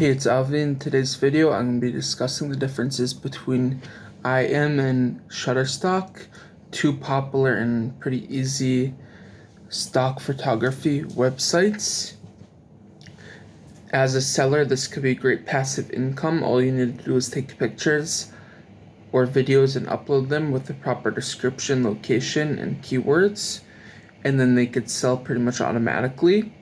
Hey, it's Avi. In today's video, I'm going to be discussing the differences between EyeEm and Shutterstock, two popular and pretty easy stock photography websites. As a seller, this could be great passive income. All you need to do is take pictures or videos and upload them with the proper description, location, and keywords, and then they could sell pretty much automatically.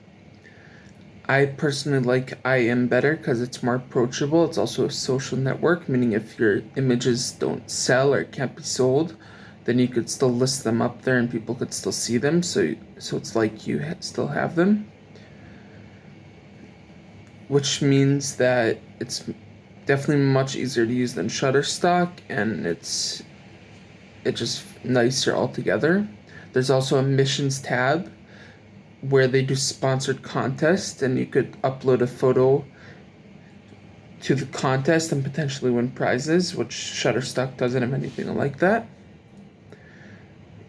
I personally like EyeEm better because it's more approachable. It's also a social network, meaning if your images don't sell or can't be sold, then you could still list them up there and people could still see them. So it's like you still have them, which means that it's definitely much easier to use than Shutterstock, and it's just nicer altogether. There's also a missions tab where they do sponsored contests, and you could upload a photo to the contest and potentially win prizes, which Shutterstock doesn't have anything like that.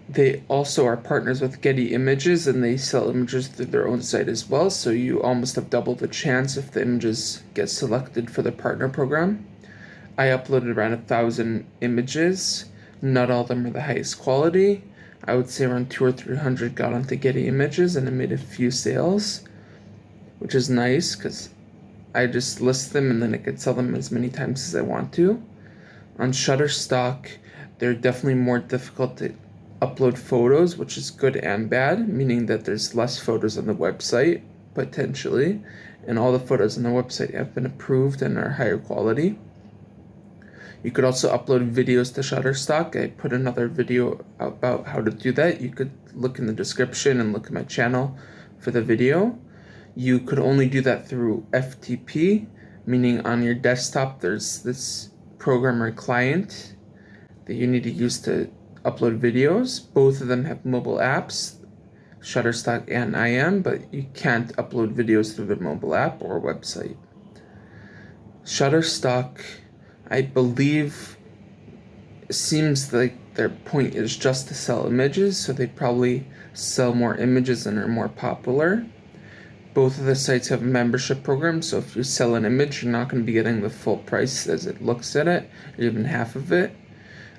They also are partners with Getty Images, and they sell images through their own site as well, so you almost have double the chance if the images get selected for the partner program. I uploaded around 1,000 images. Not all of them are the highest quality. I would say around 200 or 300 got onto Getty Images, and I made a few sales, which is nice because I just list them and then I could sell them as many times as I want to. On Shutterstock, they're definitely more difficult to upload photos, which is good and bad, meaning that there's less photos on the website, potentially, and all the photos on the website have been approved and are higher quality. You could also upload videos to Shutterstock. I put another video about how to do that. You could look in the description and look at my channel for the video. You could only do that through FTP, meaning on your desktop there's this program or client that you need to use to upload videos. Both of them have mobile apps, Shutterstock and EyeEm, but you can't upload videos through the mobile app or website. Shutterstock, I believe, seems like their point is just to sell images, so they probably sell more images and are more popular. Both of the sites have a membership program, so if you sell an image, you're not going to be getting the full price as it looks at it, or even half of it.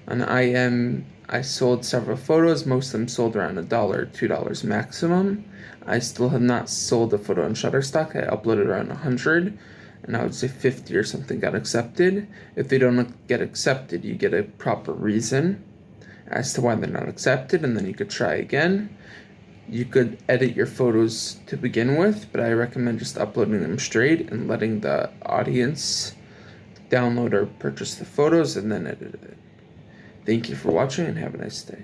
On EyeEm, I sold several photos. Most of them sold around $1 or $2 maximum. I still have not sold a photo on Shutterstock. I uploaded around 100. And I would say 50 or something got accepted. If they don't get accepted, you get a proper reason as to why they're not accepted, and then you could try again. You could edit your photos to begin with, but I recommend just uploading them straight and letting the audience download or purchase the photos and then edit it. Thank you for watching and have a nice day.